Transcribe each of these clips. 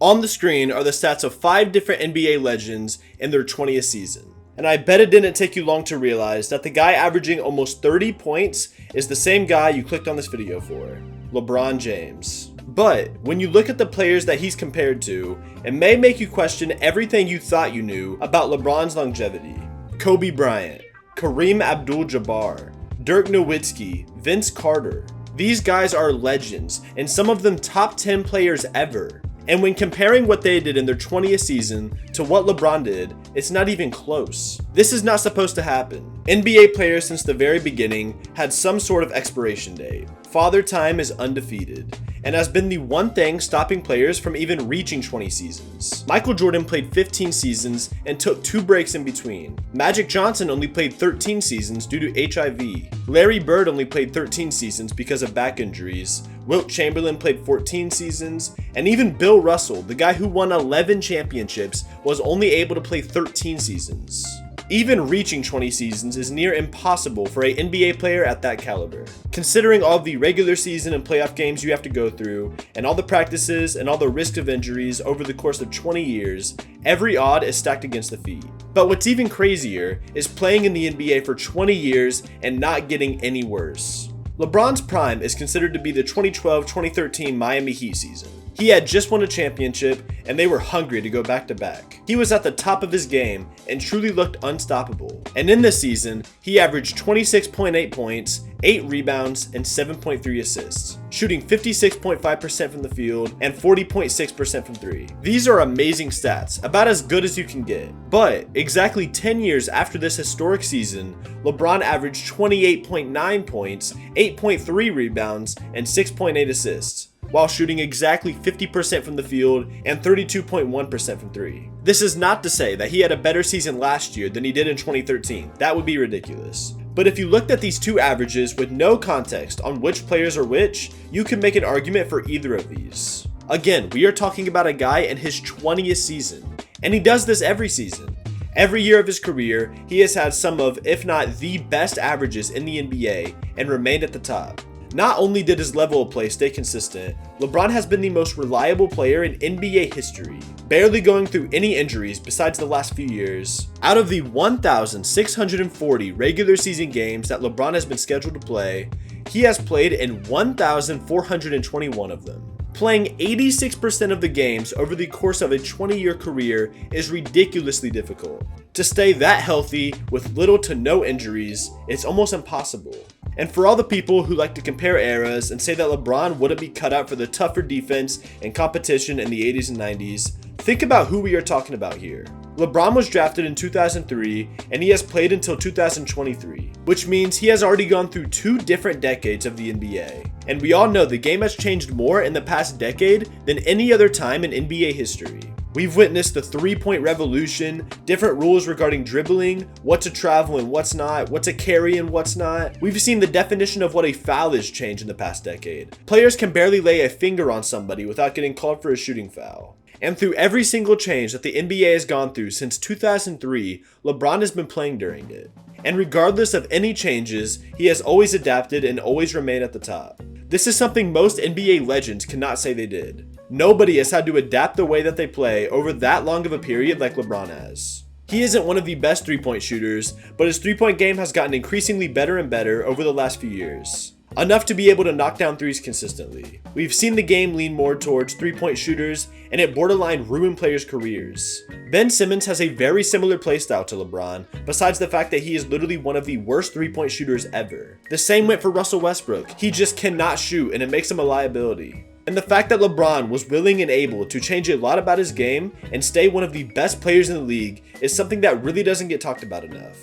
On the screen are the stats of 5 different NBA legends in their 20th season. And I bet it didn't take you long to realize that the guy averaging almost 30 points is the same guy you clicked on this video for, LeBron James. But when you look at the players that he's compared to, it may make you question everything you thought you knew about LeBron's longevity. Kobe Bryant, Kareem Abdul-Jabbar, Dirk Nowitzki, Vince Carter. These guys are legends, and some of them top 10 players ever. And when comparing what they did in their 20th season to what LeBron did, it's not even close. This is not supposed to happen. NBA players since the very beginning had some sort of expiration date. Father Time is undefeated, and has been the one thing stopping players from even reaching 20 seasons. Michael Jordan played 15 seasons and took 2 breaks in between. Magic Johnson only played 13 seasons due to HIV. Larry Bird only played 13 seasons because of back injuries. Wilt Chamberlain played 14 seasons, and even Bill Russell, the guy who won 11 championships, was only able to play 13 seasons. Even reaching 20 seasons is near impossible for an NBA player at that caliber. Considering all the regular season and playoff games you have to go through, and all the practices and all the risk of injuries over the course of 20 years, every odd is stacked against the Feet. But what's even crazier is playing in the NBA for 20 years and not getting any worse. LeBron's prime is considered to be the 2012-2013 Miami Heat season. He had just won a championship, and they were hungry to go back-to-back. He was at the top of his game and truly looked unstoppable. And in this season, he averaged 26.8 points, 8 rebounds, and 7.3 assists, shooting 56.5% from the field and 40.6% from 3. These are amazing stats, about as good as you can get. But exactly 10 years after this historic season, LeBron averaged 28.9 points, 8.3 rebounds, and 6.8 assists, while shooting exactly 50% from the field and 32.1% from 3. This is not to say that he had a better season last year than he did in 2013. That would be ridiculous. But if you looked at these two averages with no context on which players are which, you can make an argument for either of these. Again, we are talking about a guy in his 20th season, and he does this every season. Every year of his career, he has had some of, if not the best averages in the NBA and remained at the top. Not only did his level of play stay consistent, LeBron has been the most reliable player in NBA history, barely going through any injuries besides the last few years. Out of the 1,640 regular season games that LeBron has been scheduled to play, he has played in 1,421 of them. Playing 86% of the games over the course of a 20-year career is ridiculously difficult. To stay that healthy with little to no injuries, it's almost impossible. And for all the people who like to compare eras and say that LeBron wouldn't be cut out for the tougher defense and competition in the 80s and 90s, think about who we are talking about here. LeBron was drafted in 2003 and he has played until 2023, which means he has already gone through 2 different decades of the NBA. And we all know the game has changed more in the past decade than any other time in NBA history. We've witnessed the 3-point revolution, different rules regarding dribbling, what's a travel and what's not, what's a carry and what's not. We've seen the definition of what a foul is change in the past decade. Players can barely lay a finger on somebody without getting called for a shooting foul. And through every single change that the NBA has gone through since 2003, LeBron has been playing during it. And regardless of any changes, he has always adapted and always remained at the top. This is something most NBA legends cannot say they did. Nobody has had to adapt the way that they play over that long of a period like LeBron has. He isn't one of the best 3-point shooters, but his 3-point game has gotten increasingly better and better over the last few years. Enough to be able to knock down threes consistently. We've seen the game lean more towards 3-point shooters, and it borderline ruined players' careers. Ben Simmons has a very similar playstyle to LeBron, besides the fact that he is literally one of the worst 3-point shooters ever. The same went for Russell Westbrook. He just cannot shoot, and it makes him a liability. And the fact that LeBron was willing and able to change a lot about his game and stay one of the best players in the league is something that really doesn't get talked about enough.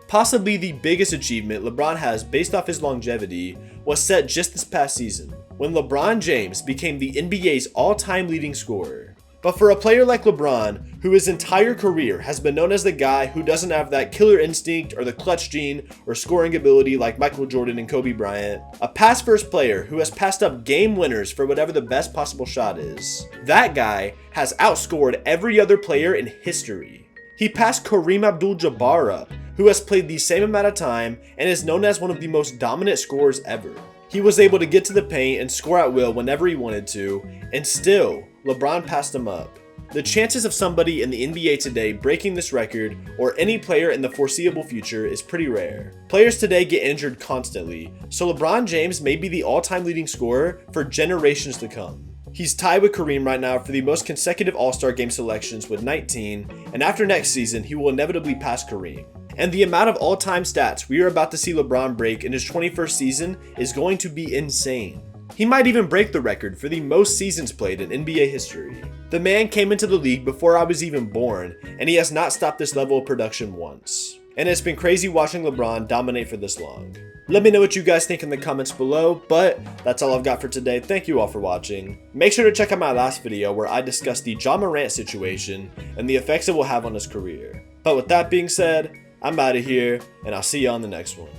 Possibly the biggest achievement LeBron has based off his longevity was set just this past season, when LeBron James became the NBA's all-time leading scorer. But for a player like LeBron, who his entire career has been known as the guy who doesn't have that killer instinct or the clutch gene or scoring ability like Michael Jordan and Kobe Bryant, a pass-first player who has passed up game winners for whatever the best possible shot is, that guy has outscored every other player in history. He passed Kareem Abdul-Jabbar up, who has played the same amount of time and is known as one of the most dominant scorers ever. He was able to get to the paint and score at will whenever he wanted to, and still, LeBron passed him up. The chances of somebody in the NBA today breaking this record, or any player in the foreseeable future, is pretty rare. Players today get injured constantly, so LeBron James may be the all-time leading scorer for generations to come. He's tied with Kareem right now for the most consecutive All-Star game selections with 19, and after next season, he will inevitably pass Kareem. And the amount of all-time stats we are about to see LeBron break in his 21st season is going to be insane. He might even break the record for the most seasons played in NBA history. The man came into the league before I was even born, and he has not stopped this level of production once. And it's been crazy watching LeBron dominate for this long. Let me know what you guys think in the comments below, but that's all I've got for today. Thank you all for watching. Make sure to check out my last video where I discussed the Ja Morant situation and the effects it will have on his career. But with that being said, I'm out of here, and I'll see you on the next one.